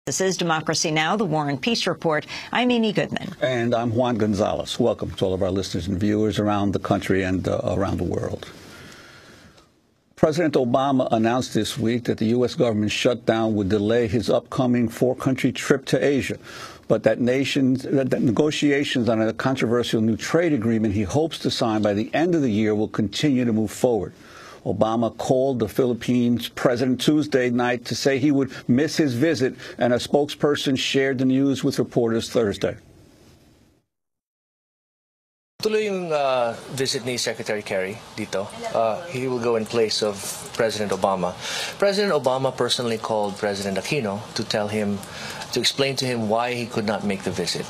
This is Democracy Now!, the War and Peace Report. I'm Amy Goodman. And I'm Juan Gonzalez. Welcome to all of our listeners and viewers around the country and around the world. President Obama announced this week that the U.S. government shutdown would delay his upcoming four-country trip to Asia, but that negotiations on a controversial new trade agreement he hopes to sign by the end of the year will continue to move forward. Obama called the Philippines president Tuesday night to say he would miss his visit, and a spokesperson shared the news with reporters Thursday. Tuloy yung visit ni Secretary Kerry dito. He will go in place of President Obama. President Obama personally called President Aquino to explain to him why he could not make the visit.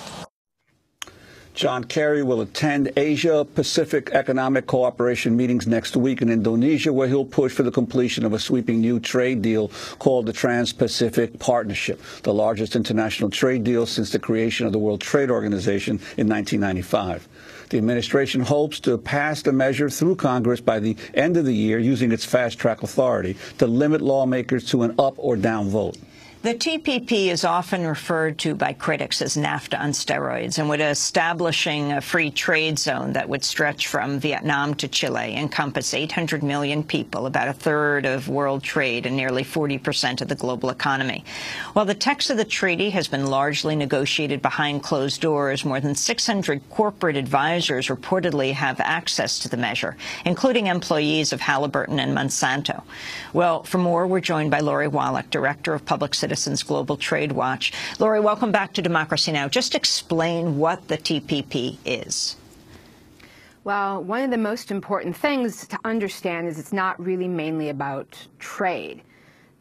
John Kerry will attend Asia-Pacific Economic Cooperation meetings next week in Indonesia, where he'll push for the completion of a sweeping new trade deal called the Trans-Pacific Partnership, the largest international trade deal since the creation of the World Trade Organization in 1995. The administration hopes to pass the measure through Congress by the end of the year, using its fast-track authority to limit lawmakers to an up or down vote. The TPP is often referred to by critics as NAFTA on steroids, and would establishing a free trade zone that would stretch from Vietnam to Chile, encompass 800 million people, about a third of world trade and nearly 40% of the global economy. While the text of the treaty has been largely negotiated behind closed doors, more than 600 corporate advisors reportedly have access to the measure, including employees of Halliburton and Monsanto. Well, for more, we're joined by Lori Wallach, Director of Public Citizens Global Trade Watch. Lori, welcome back to Democracy Now! Just explain what the TPP is. Well, one of the most important things to understand is it's not really mainly about trade.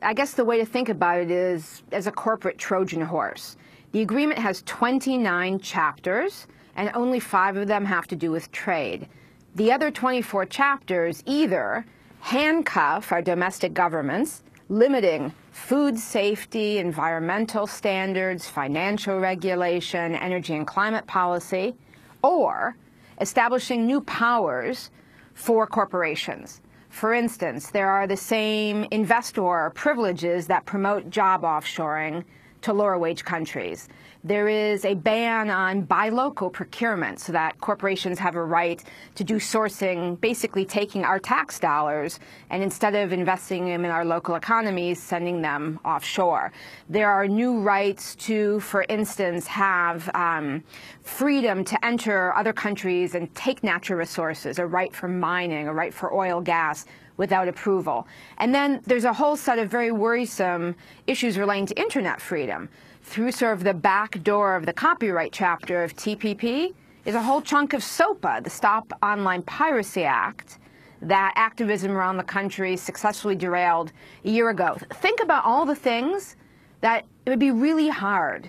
I guess the way to think about it is as a corporate Trojan horse. The agreement has 29 chapters, and only 5 of them have to do with trade. The other 24 chapters either handcuff our domestic governments, limiting food safety, environmental standards, financial regulation, energy and climate policy, or establishing new powers for corporations. For instance, there are the same investor privileges that promote job offshoring to lower wage countries. There is a ban on buy local procurement so that corporations have a right to do sourcing, basically taking our tax dollars and instead of investing them in our local economies, sending them offshore. There are new rights to, for instance, have freedom to enter other countries and take natural resources, a right for mining, a right for oil, gas, without approval. And then there's a whole set of very worrisome issues relating to internet freedom. Through sort of the back door of the copyright chapter of TPP is a whole chunk of SOPA, the Stop Online Piracy Act, that activism around the country successfully derailed a year ago. Think about all the things that it would be really hard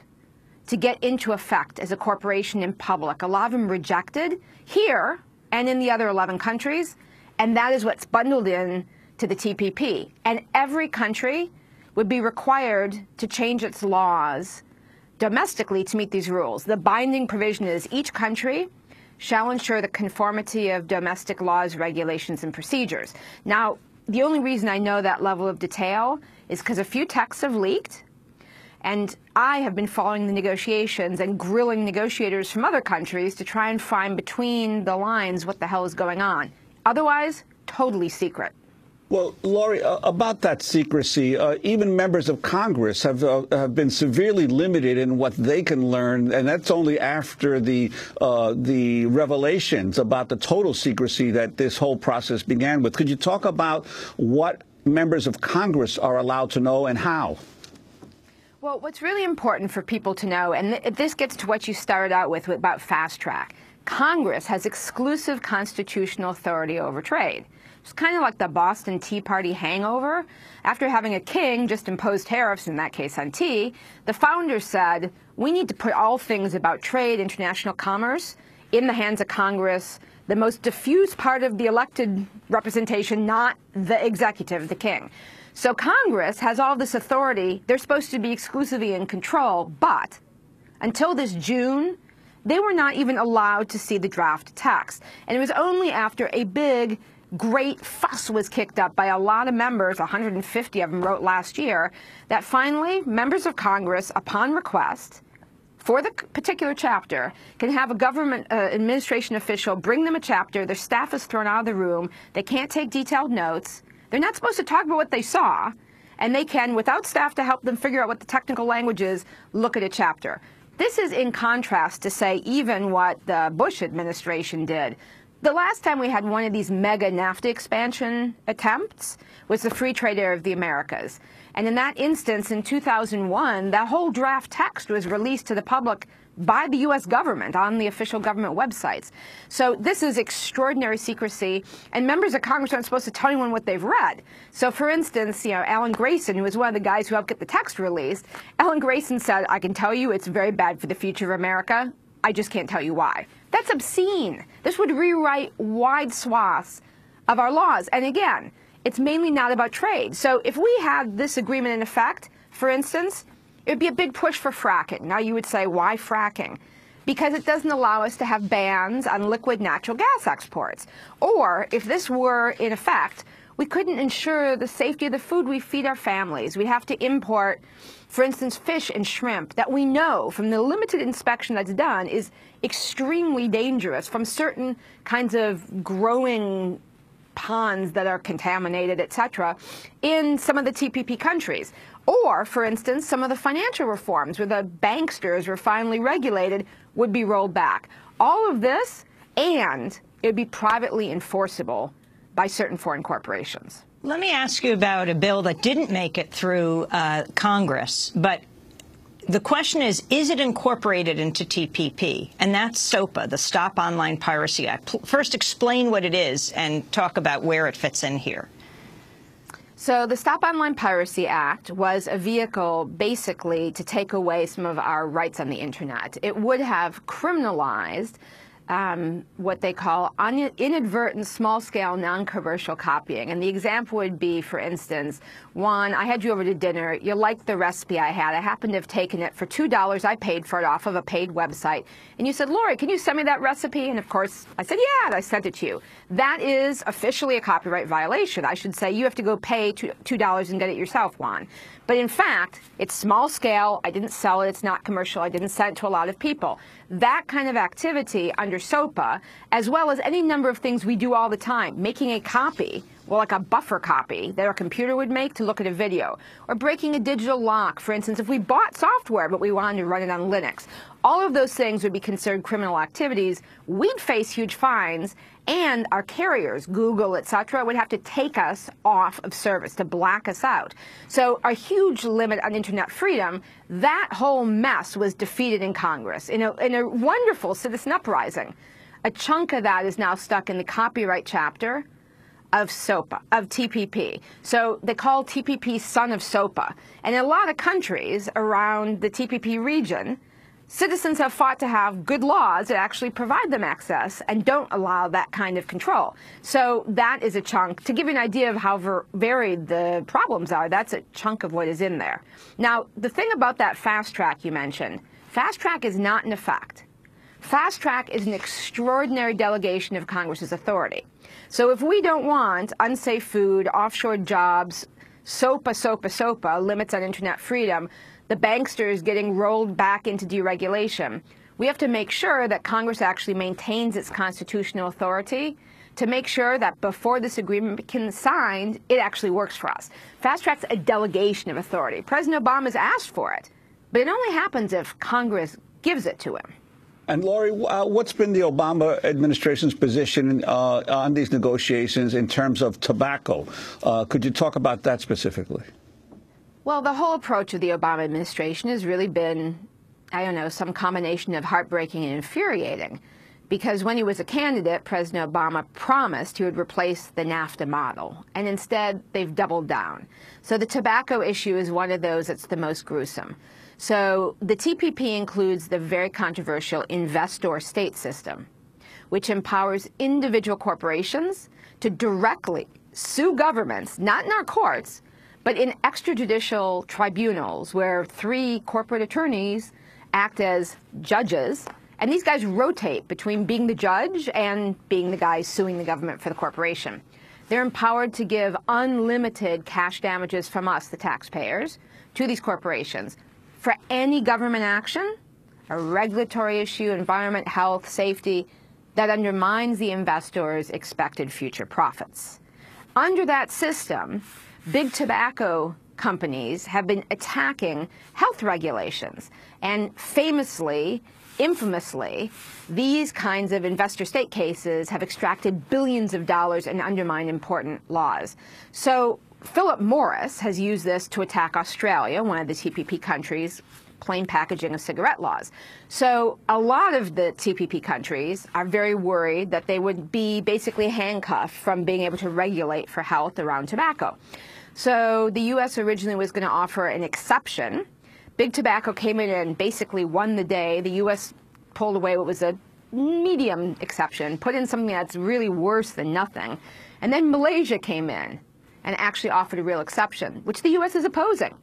to get into effect as a corporation in public. A lot of them rejected here and in the other 11 countries, and that is what's bundled in to the TPP. And every country would be required to change its laws domestically to meet these rules. The binding provision is each country shall ensure the conformity of domestic laws, regulations, and procedures. Now, the only reason I know that level of detail is because a few texts have leaked, and I have been following the negotiations and grilling negotiators from other countries to try and find between the lines what the hell is going on. Otherwise, totally secret. Well, Lori, about that secrecy, even members of Congress have been severely limited in what they can learn, and that's only after the revelations about the total secrecy that this whole process began with. Could you talk about what members of Congress are allowed to know and how? Well, what's really important for people to know, and this gets to what you started out with about fast track, Congress has exclusive constitutional authority over trade. It's kind of like the Boston Tea Party hangover. After having a king just impose tariffs, in that case on tea, the founders said, we need to put all things about trade, international commerce, in the hands of Congress, the most diffuse part of the elected representation, not the executive, the king. So Congress has all this authority. They're supposed to be exclusively in control, but until this June, they were not even allowed to see the draft text. And it was only after a big great fuss was kicked up by a lot of members, 150 of them wrote last year, that finally members of Congress, upon request, for the particular chapter, can have a government administration official bring them a chapter, their staff is thrown out of the room, they can't take detailed notes, they're not supposed to talk about what they saw, and they can, without staff to help them figure out what the technical language is, look at a chapter. This is in contrast to, say, even what the Bush administration did. The last time we had one of these mega NAFTA expansion attempts was the Free Trade Area of the Americas. And in that instance, in 2001, that whole draft text was released to the public by the U.S. government on the official government websites. So this is extraordinary secrecy, and members of Congress aren't supposed to tell anyone what they've read. So, for instance, Alan Grayson, who was one of the guys who helped get the text released, Alan Grayson said, "I can tell you it's very bad for the future of America. I just can't tell you why." That's obscene. This would rewrite wide swaths of our laws. And again, it's mainly not about trade. So if we had this agreement in effect, for instance, it would be a big push for fracking. Now you would say, why fracking? Because it doesn't allow us to have bans on liquid natural gas exports. Or if this were in effect, we couldn't ensure the safety of the food we feed our families. We'd have to import, for instance, fish and shrimp that we know from the limited inspection that's done is extremely dangerous from certain kinds of growing ponds that are contaminated, etc., in some of the TPP countries. Or, for instance, some of the financial reforms where the banksters were finally regulated would be rolled back. All of this, and it would be privately enforceable by certain foreign corporations. Let me ask you about a bill that didn't make it through Congress, but the question is it incorporated into TPP? And that's SOPA, the Stop Online Piracy Act. First, explain what it is and talk about where it fits in here. So the Stop Online Piracy Act was a vehicle basically to take away some of our rights on the Internet. It would have criminalized what they call inadvertent small-scale non-commercial copying. And the example would be, for instance, Juan, I had you over to dinner. You liked the recipe I had. I happened to have taken it for $2. I paid for it off of a paid website. And you said, Lori, can you send me that recipe? And, of course, I said, yeah, and I sent it to you. That is officially a copyright violation. I should say you have to go pay $2 and get it yourself, Juan. But in fact, it's small scale. I didn't sell it. It's not commercial. I didn't send it to a lot of people. That kind of activity under SOPA, as well as any number of things we do all the time, making a copy, well, like a buffer copy that our computer would make to look at a video, or breaking a digital lock, for instance, if we bought software but we wanted to run it on Linux. All of those things would be considered criminal activities. We'd face huge fines, and our carriers, Google, etc., would have to take us off of service, to black us out. So a huge limit on Internet freedom, that whole mess was defeated in Congress in a wonderful citizen uprising. A chunk of that is now stuck in the copyright chapter of SOPA, of TPP. So they call TPP son of SOPA. And in a lot of countries around the TPP region, citizens have fought to have good laws that actually provide them access and don't allow that kind of control. So that is a chunk. To give you an idea of how varied the problems are, that's a chunk of what is in there. Now, the thing about that fast track you mentioned, fast track is not in effect. Fast track is an extraordinary delegation of Congress's authority. So if we don't want unsafe food, offshore jobs, SOPA, limits on Internet freedom, the banksters getting rolled back into deregulation, we have to make sure that Congress actually maintains its constitutional authority to make sure that before this agreement can be signed, it actually works for us. Fast track's a delegation of authority. President Obama's asked for it, but it only happens if Congress gives it to him. And Lori, what's been the Obama administration's position on these negotiations in terms of tobacco? Could you talk about that specifically? Well, the whole approach of the Obama administration has really been, I don't know, some combination of heartbreaking and infuriating. Because when he was a candidate, President Obama promised he would replace the NAFTA model. And instead, they've doubled down. So the tobacco issue is one of those that's the most gruesome. So the TPP includes the very controversial investor-state system, which empowers individual corporations to directly sue governments, not in our courts, but in extrajudicial tribunals where 3 corporate attorneys act as judges. And these guys rotate between being the judge and being the guy suing the government for the corporation. They're empowered to give unlimited cash damages from us, the taxpayers, to these corporations for any government action, a regulatory issue, environment, health, safety, that undermines the investors' expected future profits. Under that system, big tobacco companies have been attacking health regulations, and famously, infamously, these kinds of investor-state cases have extracted billions of dollars and undermined important laws. So Philip Morris has used this to attack Australia, one of the TPP countries, plain packaging of cigarette laws. So a lot of the TPP countries are very worried that they would be basically handcuffed from being able to regulate for health around tobacco. So the U.S. originally was going to offer an exception. Big Tobacco came in and basically won the day. The U.S. pulled away what was a medium exception, put in something that's really worse than nothing. And then Malaysia came in and actually offered a real exception, which the U.S. is opposing.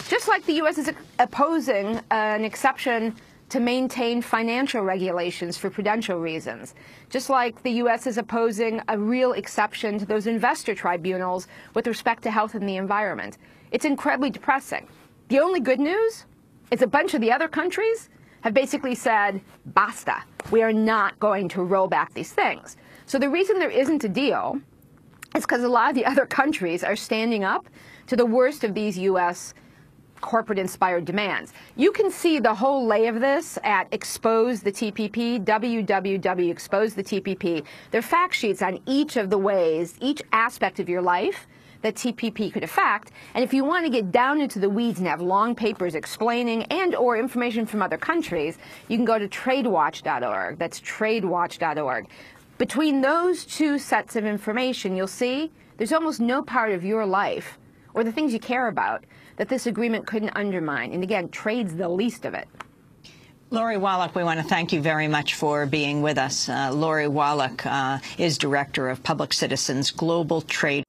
Just like the U.S. is opposing an exception to maintain financial regulations for prudential reasons. Just like the U.S. is opposing a real exception to those investor tribunals with respect to health and the environment. It's incredibly depressing. The only good news is a bunch of the other countries have basically said, basta, we are not going to roll back these things. So the reason there isn't a deal is because a lot of the other countries are standing up to the worst of these U.S. corporate-inspired demands. You can see the whole lay of this at Expose the TPP, www.expose the TPP. There are fact sheets on each of the ways, each aspect of your life that TPP could affect. And if you want to get down into the weeds and have long papers explaining and or information from other countries, you can go to tradewatch.org. That's tradewatch.org. Between those two sets of information, you'll see there's almost no part of your life or the things you care about that this agreement couldn't undermine. And again, trade's the least of it. Lori Wallach, we want to thank you very much for being with us. Lori Wallach is Director of Public Citizens Global Trade.